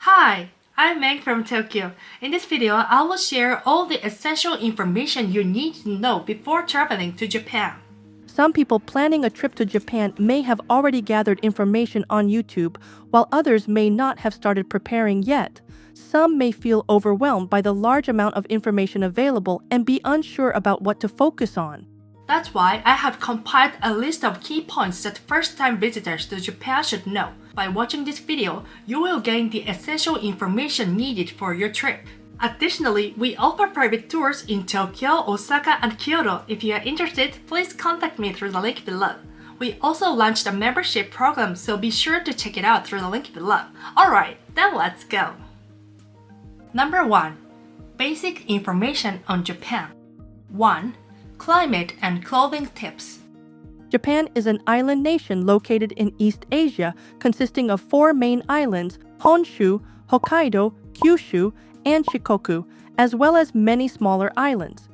Hi, I'm Meg from Tokyo. In this video, I will share all the essential information you need to know before traveling to Japan. Some people planning a trip to Japan may have already gathered information on YouTube, while others may not have started preparing yet. Some may feel overwhelmed by the large amount of information available and be unsure about what to focus on. That's why I have compiled a list of key points that first-time visitors to Japan should know. By watching this video, you will gain the essential information needed for your trip. Additionally, we offer private tours in Tokyo, Osaka, and Kyoto. If you are interested, please contact me through the link below. We also launched a membership program, so be sure to check it out through the link below. Alright, then let's go! Number 1. Basic information on Japan. 1. Climate and clothing tips. Japan is an island nation located in East Asia, consisting of 4 main islands: Honshu, Hokkaido, Kyushu, and Shikoku, as well as many smaller islands.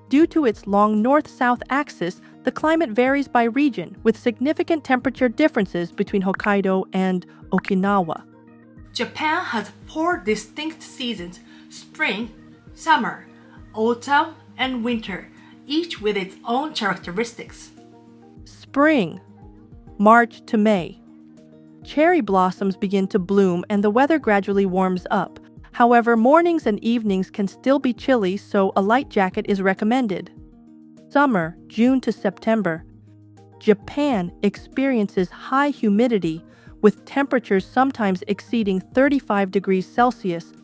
Due to its long north-south axis, the climate varies by region, with significant temperature differences between Hokkaido and Okinawa. Japan has 4 distinct seasons: spring, summer, autumn, and winter, each with its own characteristics. Spring, March to May. Cherry blossoms begin to bloom and the weather gradually warms up. However, mornings and evenings can still be chilly, so a light jacket is recommended. Summer, June to September. Japan experiences high humidity, with temperatures sometimes exceeding 35 degrees Celsius.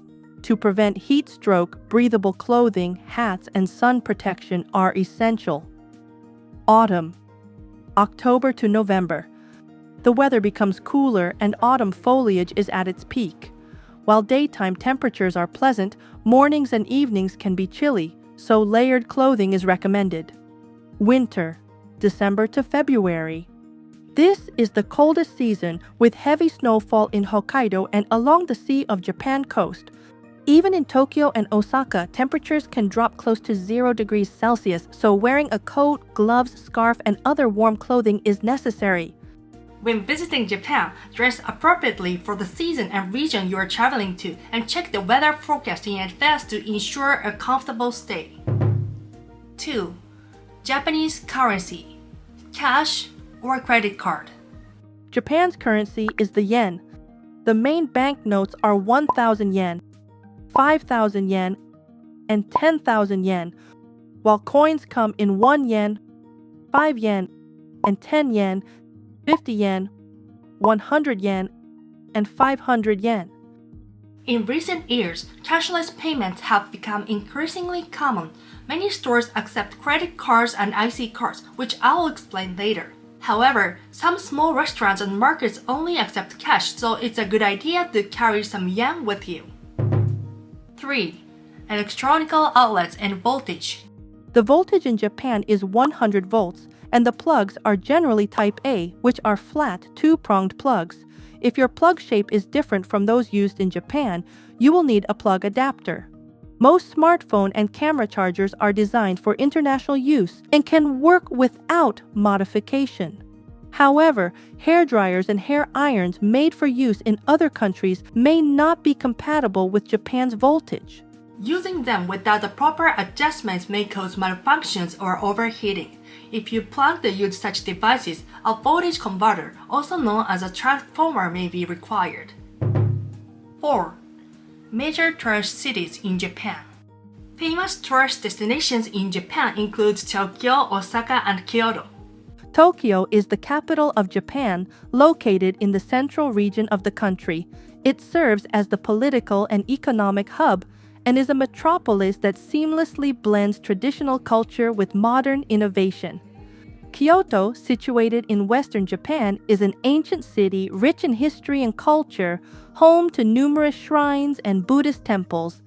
To prevent heat stroke, breathable clothing, hats, and sun protection are essential. Autumn, October to November. The weather becomes cooler and autumn foliage is at its peak. While daytime temperatures are pleasant, mornings and evenings can be chilly, so layered clothing is recommended. Winter, December to February. This is the coldest season, with heavy snowfall in Hokkaido and along the Sea of Japan coast. Even in Tokyo and Osaka, temperatures can drop close to 0 degrees Celsius, so wearing a coat, gloves, scarf, and other warm clothing is necessary. When visiting Japan, dress appropriately for the season and region you are traveling to, and check the weather forecast in advance to ensure a comfortable stay. 2. Japanese currency: cash or credit card. Japan's currency is the yen. The main banknotes are 1,000 yen, 5,000 yen, and 10,000 yen, while coins come in 1 yen, 5 yen, and 10 yen, 50 yen, 100 yen, and 500 yen. In recent years, cashless payments have become increasingly common. Many stores accept credit cards and IC cards, which I will explain later. However, some small restaurants and markets only accept cash, so it's a good idea to carry some yen with you. 3. Electronical outlets and voltage. The voltage in Japan is 100 volts, and the plugs are generally Type A, which are flat, 2-pronged plugs. If your plug shape is different from those used in Japan, you will need a plug adapter. Most smartphone and camera chargers are designed for international use and can work without modification. However, hair dryers and hair irons made for use in other countries may not be compatible with Japan's voltage. Using them without the proper adjustments may cause malfunctions or overheating. If you plan to use such devices, a voltage converter, also known as a transformer, may be required. 4. Major tourist cities in Japan. Famous tourist destinations in Japan include Tokyo, Osaka, and Kyoto. Tokyo is the capital of Japan, located in the central region of the country. It serves as the political and economic hub and is a metropolis that seamlessly blends traditional culture with modern innovation. Kyoto, situated in western Japan, is an ancient city rich in history and culture, home to numerous shrines and Buddhist temples.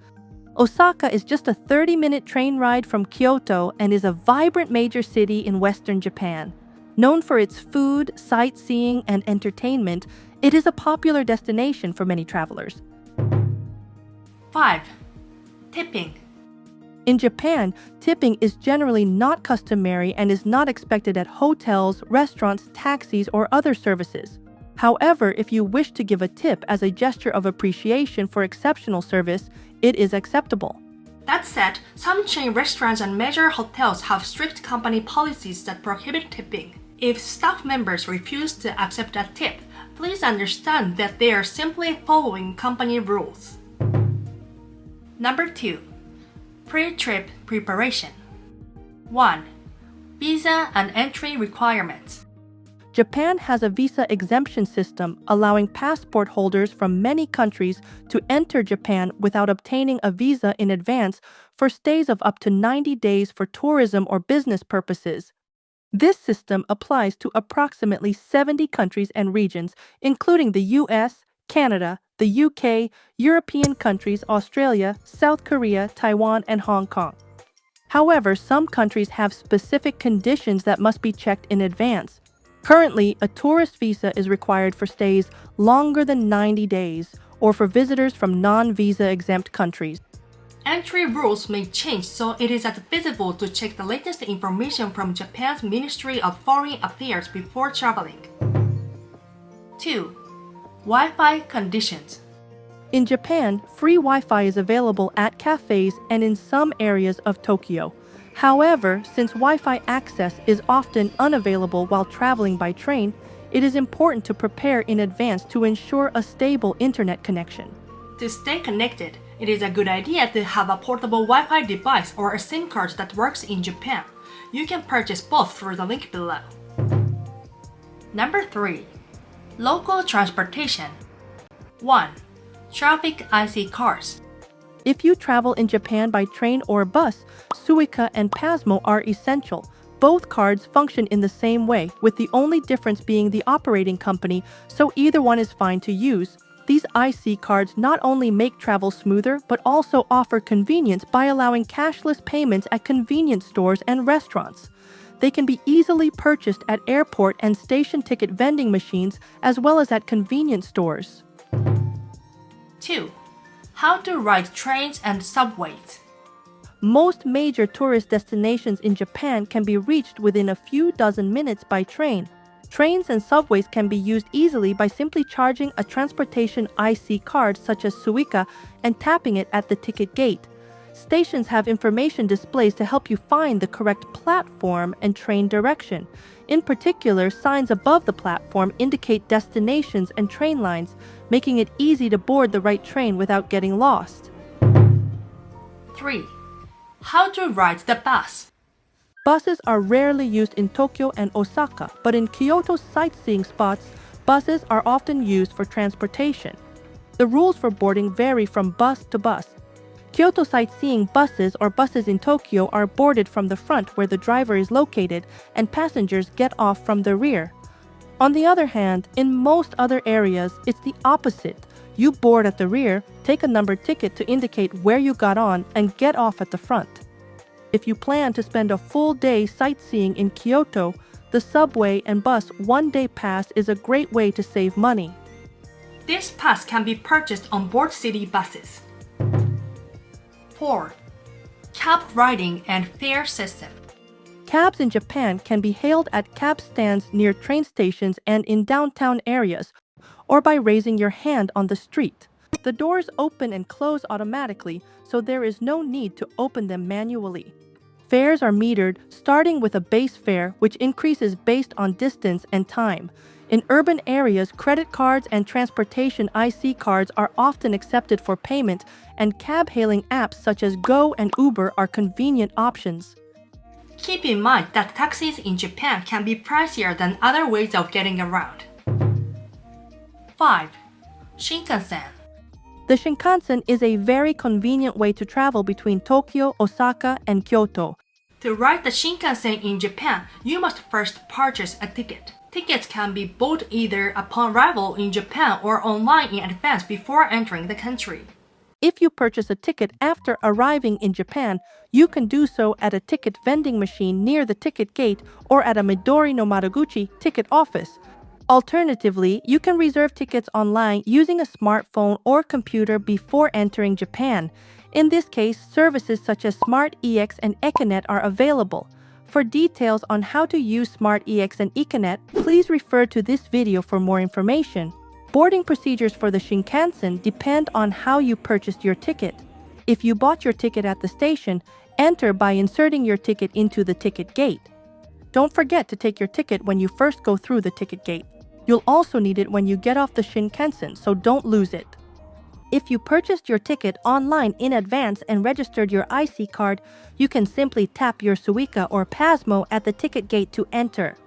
Osaka is just a 30-minute train ride from Kyoto and is a vibrant major city in western Japan. Known for its food, sightseeing, and entertainment, it is a popular destination for many travelers. 5. Tipping. In Japan, tipping is generally not customary and is not expected at hotels, restaurants, taxis, or other services. However, if you wish to give a tip as a gesture of appreciation for exceptional service, it is acceptable. That said, some chain restaurants and major hotels have strict company policies that prohibit tipping. If staff members refuse to accept a tip, please understand that they are simply following company rules. Number 2. Pre-trip preparation. 1. Visa and entry requirements. Japan has a visa exemption system allowing passport holders from many countries to enter Japan without obtaining a visa in advance for stays of up to 90 days for tourism or business purposes. This system applies to approximately 70 countries and regions, including the US, Canada, the UK, European countries, Australia, South Korea, Taiwan, and Hong Kong. However, some countries have specific conditions that must be checked in advance. Currently, a tourist visa is required for stays longer than 90 days or for visitors from non-visa exempt countries. Entry rules may change, so it is advisable to check the latest information from Japan's Ministry of Foreign Affairs before traveling. 2. Wi-Fi conditions. In Japan, free Wi-Fi is available at cafes and in some areas of Tokyo. However, since Wi-Fi access is often unavailable while traveling by train, it is important to prepare in advance to ensure a stable internet connection. To stay connected, it is a good idea to have a portable Wi-Fi device or a SIM card that works in Japan. You can purchase both through the link below. Number 3. Local transportation. 1. Traffic IC cards. If you travel in Japan by train or bus, Suica and Pasmo are essential. Both cards function in the same way, with the only difference being the operating company, so either one is fine to use. These IC cards not only make travel smoother, but also offer convenience by allowing cashless payments at convenience stores and restaurants. They can be easily purchased at airport and station ticket vending machines, as well as at convenience stores. 2. How to ride trains and subways. Most major tourist destinations in Japan can be reached within a few dozen minutes by train. Trains and subways can be used easily by simply charging a transportation IC card such as Suica and tapping it at the ticket gate. Stations have information displays to help you find the correct platform and train direction. In particular, signs above the platform indicate destinations and train lines, making it easy to board the right train without getting lost. 3. How to ride the bus. Buses are rarely used in Tokyo and Osaka, but in Kyoto's sightseeing spots, buses are often used for transportation. The rules for boarding vary from bus to bus. Kyoto sightseeing buses or buses in Tokyo are boarded from the front where the driver is located and passengers get off from the rear. On the other hand, in most other areas, it's the opposite. You board at the rear, take a numbered ticket to indicate where you got on, and get off at the front. If you plan to spend a full day sightseeing in Kyoto, the subway and bus one-day pass is a great way to save money. This pass can be purchased on board city buses. 4. Cab riding and fare system. Cabs in Japan can be hailed at cab stands near train stations and in downtown areas, or by raising your hand on the street. The doors open and close automatically, so there is no need to open them manually. Fares are metered, starting with a base fare, which increases based on distance and time. In urban areas, credit cards and transportation IC cards are often accepted for payment, and cab-hailing apps such as Go and Uber are convenient options. Keep in mind that taxis in Japan can be pricier than other ways of getting around. 5. Shinkansen. The Shinkansen is a very convenient way to travel between Tokyo, Osaka, and Kyoto. To ride the Shinkansen in Japan, you must first purchase a ticket. Tickets can be bought either upon arrival in Japan or online in advance before entering the country. If you purchase a ticket after arriving in Japan, you can do so at a ticket vending machine near the ticket gate or at a Midori no Madoguchi ticket office. Alternatively, you can reserve tickets online using a smartphone or computer before entering Japan. In this case, services such as Smart EX and Econet are available. For details on how to use Smart EX and Econet, please refer to this video for more information. Boarding procedures for the Shinkansen depend on how you purchased your ticket. If you bought your ticket at the station, enter by inserting your ticket into the ticket gate. Don't forget to take your ticket when you first go through the ticket gate. You'll also need it when you get off the Shinkansen, so don't lose it. If you purchased your ticket online in advance and registered your IC card, you can simply tap your Suica or Pasmo at the ticket gate to enter.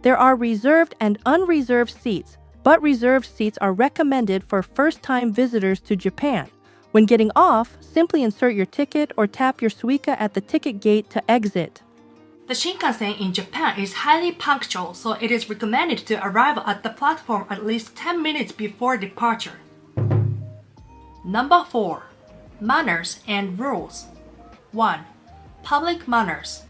There are reserved and unreserved seats, but reserved seats are recommended for first-time visitors to Japan. When getting off, simply insert your ticket or tap your Suica at the ticket gate to exit. The Shinkansen in Japan is highly punctual, so it is recommended to arrive at the platform at least 10 minutes before departure. Number 4. Manners and rules. 1. Public manners.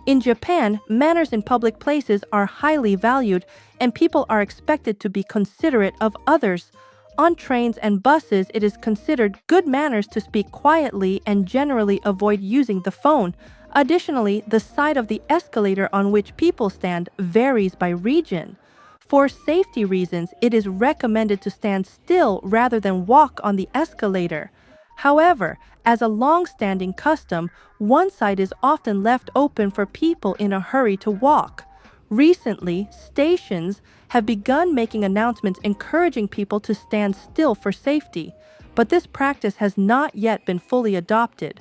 In Japan, manners in public places are highly valued, and people are expected to be considerate of others. On trains and buses, it is considered good manners to speak quietly and generally avoid using the phone. Additionally, the side of the escalator on which people stand varies by region. For safety reasons, it is recommended to stand still rather than walk on the escalator. However, as a long-standing custom, one side is often left open for people in a hurry to walk. Recently, stations have begun making announcements encouraging people to stand still for safety, but this practice has not yet been fully adopted.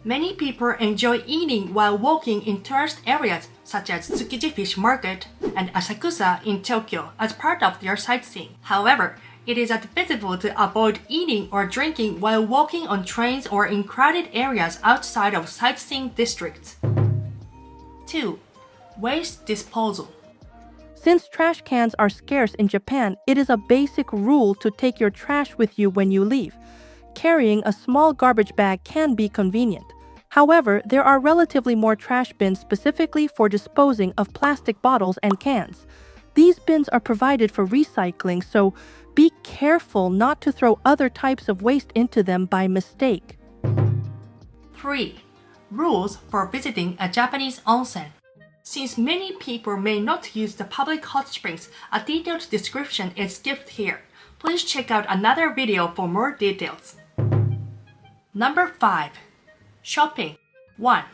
Many people enjoy eating while walking in tourist areas such as Tsukiji Fish Market and Asakusa in Tokyo as part of their sightseeing. However, it is advisable to avoid eating or drinking while walking on trains or in crowded areas outside of sightseeing districts. 2. Waste disposal. Since trash cans are scarce in Japan, it is a basic rule to take your trash with you when you leave. Carrying a small garbage bag can be convenient. However, there are relatively more trash bins specifically for disposing of plastic bottles and cans. These bins are provided for recycling, so be careful not to throw other types of waste into them by mistake. 3. Rules for visiting a Japanese onsen. Since many people may not use the public hot springs, a detailed description is skipped here. Please check out another video for more details. Number 5. Shopping. 1.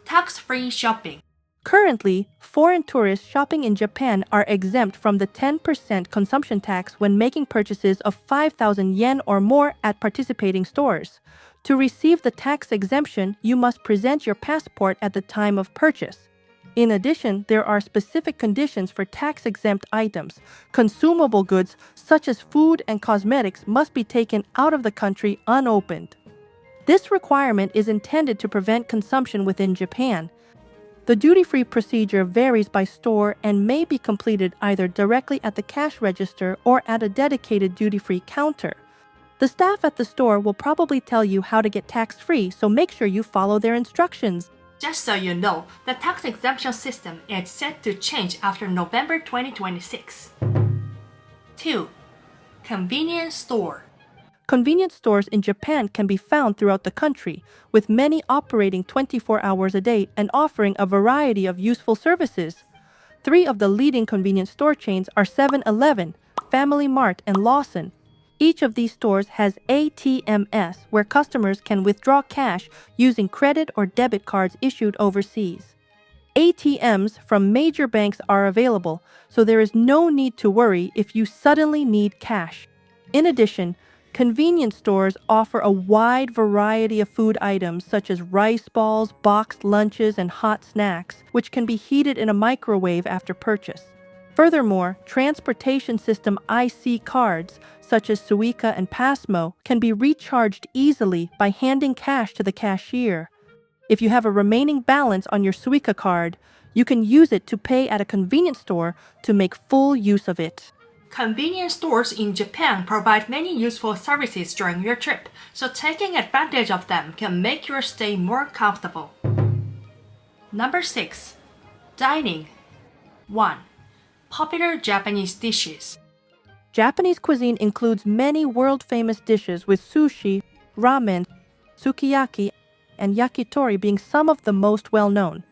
Tax-free shopping. Currently, foreign tourists shopping in Japan are exempt from the 10% consumption tax when making purchases of 5,000 yen or more at participating stores. To receive the tax exemption, you must present your passport at the time of purchase. In addition, there are specific conditions for tax-exempt items. Consumable goods, such as food and cosmetics, must be taken out of the country unopened. This requirement is intended to prevent consumption within Japan. The duty-free procedure varies by store and may be completed either directly at the cash register or at a dedicated duty-free counter. The staff at the store will probably tell you how to get tax-free, so make sure you follow their instructions. Just so you know, the tax exemption system is set to change after November 2026. 2. Convenience store. Convenience stores in Japan can be found throughout the country, with many operating 24 hours a day and offering a variety of useful services. 3 of the leading convenience store chains are 7-Eleven, Family Mart, and Lawson. Each of these stores has ATMs, where customers can withdraw cash using credit or debit cards issued overseas. ATMs from major banks are available, so there is no need to worry if you suddenly need cash. In addition, convenience stores offer a wide variety of food items such as rice balls, boxed lunches, and hot snacks, which can be heated in a microwave after purchase. Furthermore, transportation system IC cards, such as Suica and Pasmo, can be recharged easily by handing cash to the cashier. If you have a remaining balance on your Suica card, you can use it to pay at a convenience store to make full use of it. Convenience stores in Japan provide many useful services during your trip, so taking advantage of them can make your stay more comfortable. Number 6. Dining. 1. Popular Japanese dishes. Japanese cuisine includes many world-famous dishes, with sushi, ramen, sukiyaki, and yakitori being some of the most well-known.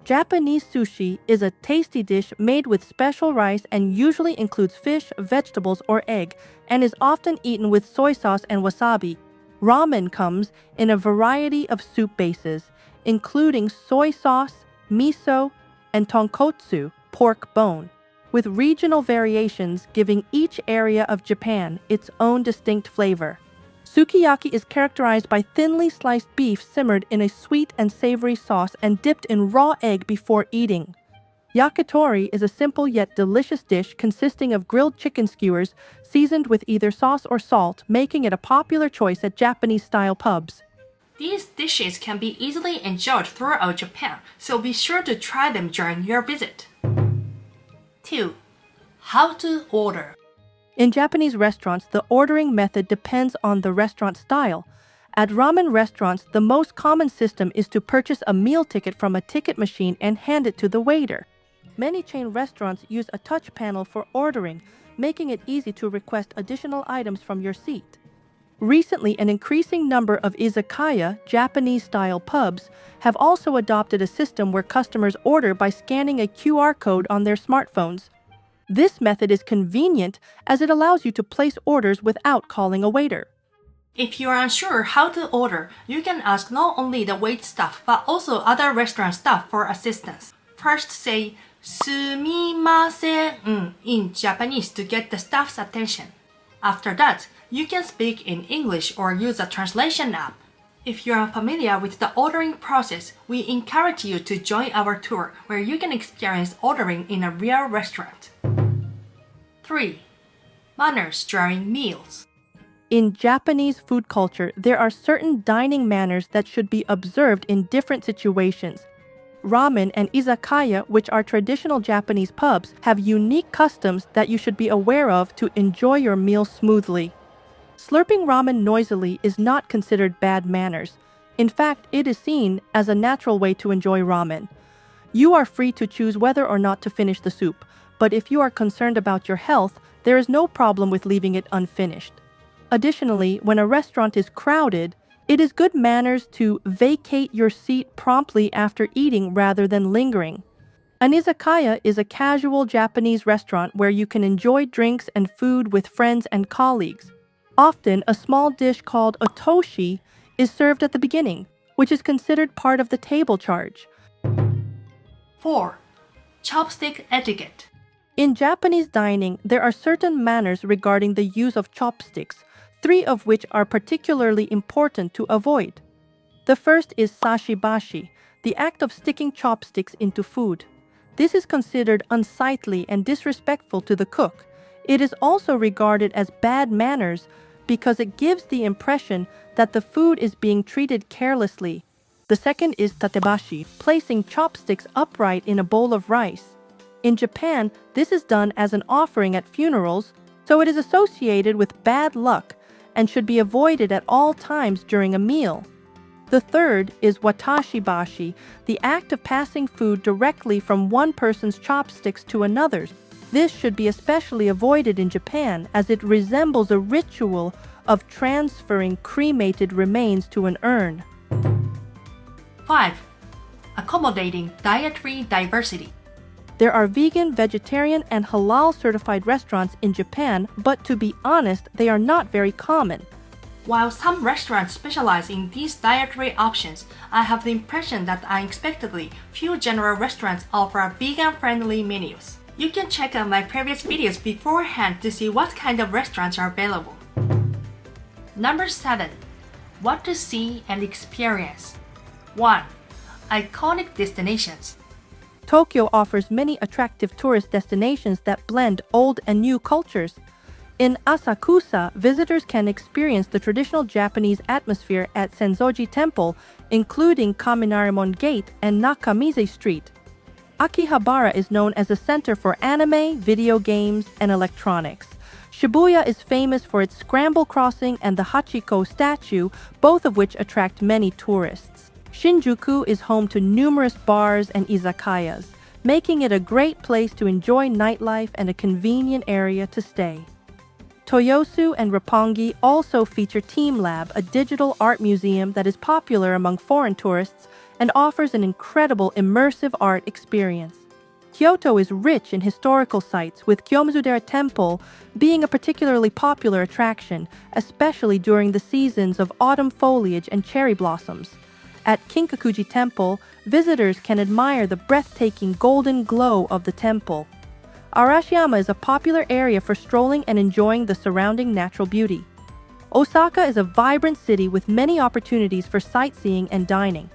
Japanese sushi is a tasty dish made with special rice and usually includes fish, vegetables, or egg, and is often eaten with soy sauce and wasabi. Ramen comes in a variety of soup bases, including soy sauce, miso, and tonkotsu, pork bone, with regional variations giving each area of Japan its own distinct flavor. Sukiyaki is characterized by thinly sliced beef simmered in a sweet and savory sauce and dipped in raw egg before eating. Yakitori is a simple yet delicious dish consisting of grilled chicken skewers seasoned with either sauce or salt, making it a popular choice at Japanese-style pubs. These dishes can be easily enjoyed throughout Japan, so be sure to try them during your visit. 2. How to order. In Japanese restaurants, the ordering method depends on the restaurant style. At ramen restaurants, the most common system is to purchase a meal ticket from a ticket machine and hand it to the waiter. Many chain restaurants use a touch panel for ordering, making it easy to request additional items from your seat. Recently, an increasing number of izakaya, Japanese-style pubs, have also adopted a system where customers order by scanning a QR code on their smartphones. This method is convenient as it allows you to place orders without calling a waiter. If you are unsure how to order, you can ask not only the wait staff but also other restaurant staff for assistance. First say sumimasen in Japanese to get the staff's attention. After that, you can speak in English or use a translation app. If you are unfamiliar with the ordering process, we encourage you to join our tour where you can experience ordering in a real restaurant. 3. Manners during meals. In Japanese food culture, there are certain dining manners that should be observed in different situations. Ramen and izakaya, which are traditional Japanese pubs, have unique customs that you should be aware of to enjoy your meal smoothly. Slurping ramen noisily is not considered bad manners. In fact, it is seen as a natural way to enjoy ramen. You are free to choose whether or not to finish the soup, but if you are concerned about your health, there is no problem with leaving it unfinished. Additionally, when a restaurant is crowded, it is good manners to vacate your seat promptly after eating rather than lingering. An izakaya is a casual Japanese restaurant where you can enjoy drinks and food with friends and colleagues. Often, a small dish called otoshi is served at the beginning, which is considered part of the table charge. 4. Chopstick etiquette. In Japanese dining, there are certain manners regarding the use of chopsticks, 3 of which are particularly important to avoid. The first is sashibashi, the act of sticking chopsticks into food. This is considered unsightly and disrespectful to the cook. It is also regarded as bad manners because it gives the impression that the food is being treated carelessly. The second is tatebashi, placing chopsticks upright in a bowl of rice. In Japan, this is done as an offering at funerals, so it is associated with bad luck and should be avoided at all times during a meal. The third is watashibashi, the act of passing food directly from one person's chopsticks to another's. This should be especially avoided in Japan as it resembles a ritual of transferring cremated remains to an urn. 5. Accommodating dietary diversity. There are vegan, vegetarian, and halal certified restaurants in Japan, but to be honest, they are not very common. While some restaurants specialize in these dietary options, I have the impression that unexpectedly few general restaurants offer vegan-friendly menus. You can check out my previous videos beforehand to see what kind of restaurants are available. Number 7. What to see and experience. 1. Iconic destinations. Tokyo offers many attractive tourist destinations that blend old and new cultures. In Asakusa, visitors can experience the traditional Japanese atmosphere at Sensoji Temple, including Kaminarimon Gate and Nakamize Street. Akihabara is known as a center for anime, video games, and electronics. Shibuya is famous for its Scramble Crossing and the Hachiko statue, both of which attract many tourists. Shinjuku is home to numerous bars and izakayas, making it a great place to enjoy nightlife and a convenient area to stay. Toyosu and Roppongi also feature Team Lab, a digital art museum that is popular among foreign tourists and offers an incredible immersive art experience. Kyoto is rich in historical sites, with Kyomuzudera Temple being a particularly popular attraction, especially during the seasons of autumn foliage and cherry blossoms. At Kinkakuji Temple, visitors can admire the breathtaking golden glow of the temple. Arashiyama is a popular area for strolling and enjoying the surrounding natural beauty. Osaka is a vibrant city with many opportunities for sightseeing and dining.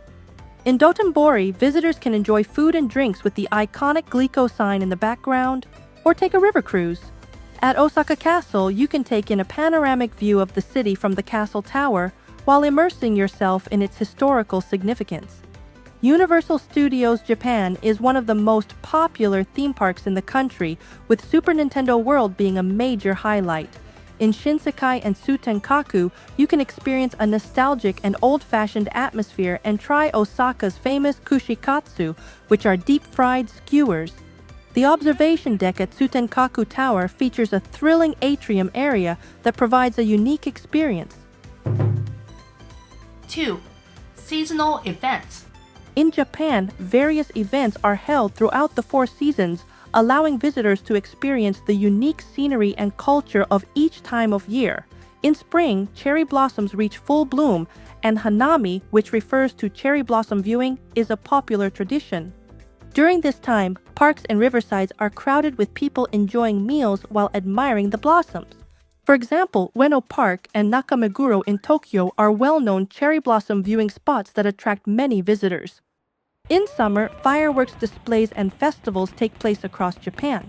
In Dotonbori, visitors can enjoy food and drinks with the iconic Glico sign in the background, or take a river cruise. At Osaka Castle, you can take in a panoramic view of the city from the castle tower while immersing yourself in its historical significance. Universal Studios Japan is one of the most popular theme parks in the country, with Super Nintendo World being a major highlight. In Shinsekai and Sutenkaku, you can experience a nostalgic and old-fashioned atmosphere and try Osaka's famous kushikatsu, which are deep-fried skewers. The observation deck at Sutenkaku Tower features a thrilling atrium area that provides a unique experience. 2. Seasonal events. In Japan, various events are held throughout the 4 seasons, allowing visitors to experience the unique scenery and culture of each time of year. In spring, cherry blossoms reach full bloom, and hanami, which refers to cherry blossom viewing, is a popular tradition. During this time, parks and riversides are crowded with people enjoying meals while admiring the blossoms. For example, Ueno Park and Nakameguro in Tokyo are well-known cherry blossom viewing spots that attract many visitors. In summer, fireworks displays and festivals take place across Japan.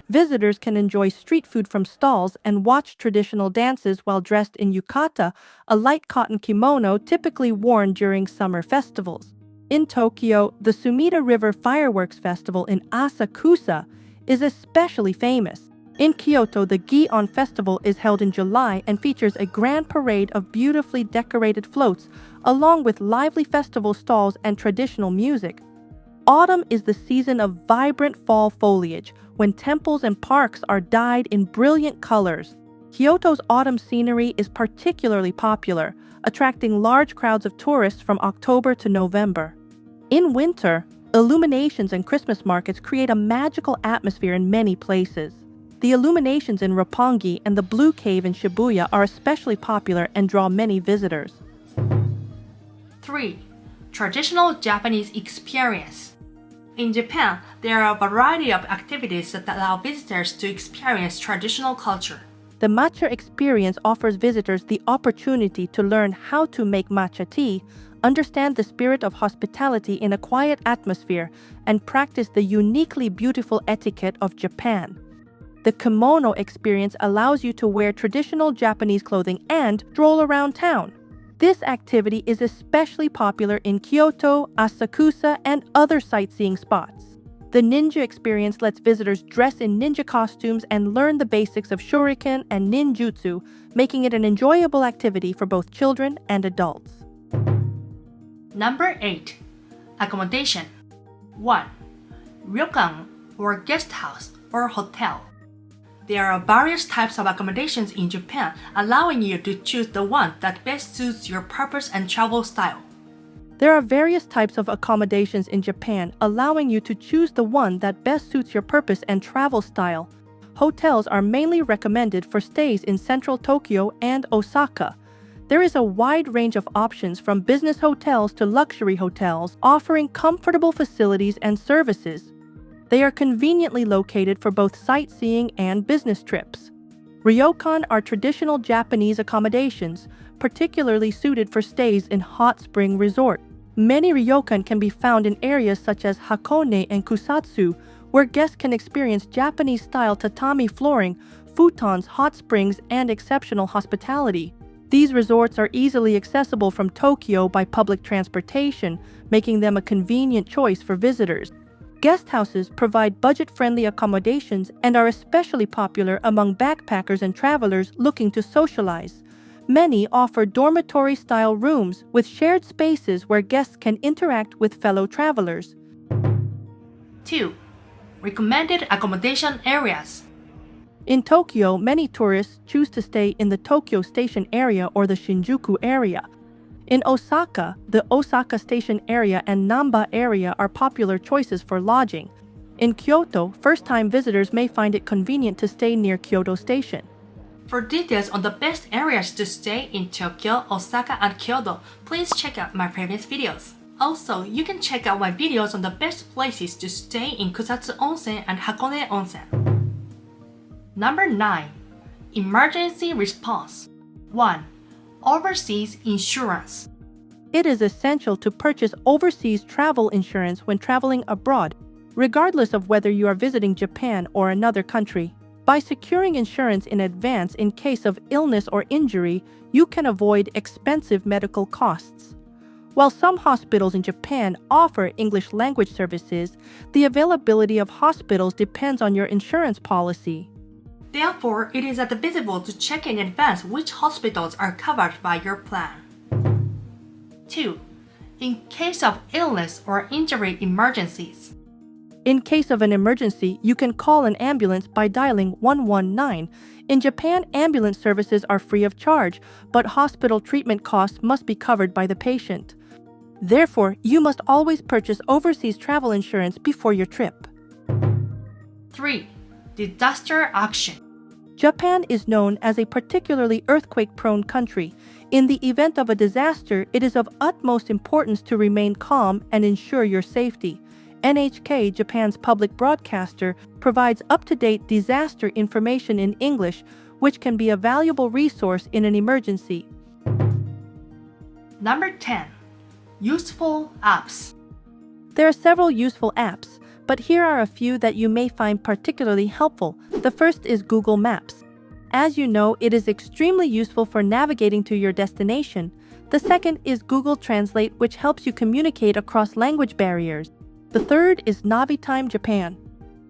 Visitors can enjoy street food from stalls and watch traditional dances while dressed in yukata, a light cotton kimono typically worn during summer festivals. In Tokyo, the Sumida River Fireworks Festival in Asakusa is especially famous. In Kyoto, the Gion Festival is held in July and features a grand parade of beautifully decorated floats, along with lively festival stalls and traditional music. Autumn is the season of vibrant fall foliage, when temples and parks are dyed in brilliant colors. Kyoto's autumn scenery is particularly popular, attracting large crowds of tourists from October to November. In winter, illuminations and Christmas markets create a magical atmosphere in many places. The illuminations in Roppongi and the Blue Cave in Shibuya are especially popular and draw many visitors. 3. Traditional Japanese experience. In Japan, there are a variety of activities that allow visitors to experience traditional culture. The matcha experience offers visitors the opportunity to learn how to make matcha tea, understand the spirit of hospitality in a quiet atmosphere, and practice the uniquely beautiful etiquette of Japan. The kimono experience allows you to wear traditional Japanese clothing and stroll around town. This activity is especially popular in Kyoto, Asakusa, and other sightseeing spots. The ninja experience lets visitors dress in ninja costumes and learn the basics of shuriken and ninjutsu, making it an enjoyable activity for both children and adults. Number 8. Accommodation. 1. Ryokan, or guest house, or hotel. There are various types of accommodations in Japan, allowing you to choose the one that best suits your purpose and travel style. There are various types of accommodations in Japan, allowing you to choose the one that best suits your purpose and travel style. Hotels are mainly recommended for stays in central Tokyo and Osaka. There is a wide range of options from business hotels to luxury hotels, offering comfortable facilities and services. They are conveniently located for both sightseeing and business trips. Ryokan are traditional Japanese accommodations, particularly suited for stays in hot spring resort. Many ryokan can be found in areas such as Hakone and Kusatsu, where guests can experience Japanese-style tatami flooring, futons, hot springs, and exceptional hospitality. These resorts are easily accessible from Tokyo by public transportation, making them a convenient choice for visitors. Guest houses provide budget-friendly accommodations and are especially popular among backpackers and travelers looking to socialize. Many offer dormitory-style rooms with shared spaces where guests can interact with fellow travelers. 2. Recommended accommodation areas. In Tokyo, many tourists choose to stay in the Tokyo Station area or the Shinjuku area. In Osaka, the Osaka Station area and Namba area are popular choices for lodging. In Kyoto, first-time visitors may find it convenient to stay near Kyoto Station. For details on the best areas to stay in Tokyo, Osaka, and Kyoto, please check out my previous videos. Also, you can check out my videos on the best places to stay in Kusatsu Onsen and Hakone Onsen. Number 9. Emergency response. 1. Overseas insurance. It is essential to purchase overseas travel insurance when traveling abroad, regardless of whether you are visiting Japan or another country. By securing insurance in advance in case of illness or injury, you can avoid expensive medical costs. While some hospitals in Japan offer English language services, the availability of hospitals depends on your insurance policy. Therefore, it is advisable to check in advance which hospitals are covered by your plan. 2. In case of illness or injury emergencies. In case of an emergency, you can call an ambulance by dialing 119. In Japan, ambulance services are free of charge, but hospital treatment costs must be covered by the patient. Therefore, you must always purchase overseas travel insurance before your trip. 3. Disaster action. Japan is known as a particularly earthquake-prone country. In the event of a disaster, it is of utmost importance to remain calm and ensure your safety. NHK, Japan's public broadcaster, provides up-to-date disaster information in English, which can be a valuable resource in an emergency. Number 10. Useful apps. There are several useful apps, but here are a few that you may find particularly helpful. The first is Google Maps. As you know, it is extremely useful for navigating to your destination. The second is Google Translate, which helps you communicate across language barriers. The third is Navitime Japan.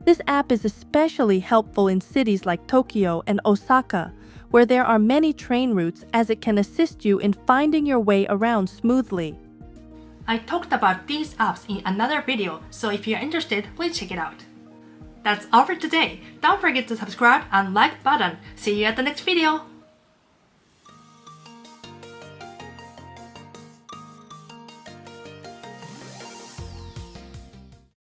This app is especially helpful in cities like Tokyo and Osaka, where there are many train routes, as it can assist you in finding your way around smoothly. I talked about these apps in another video, so if you're interested, please check it out. That's all for today. Don't forget to subscribe and like button. See you at the next video.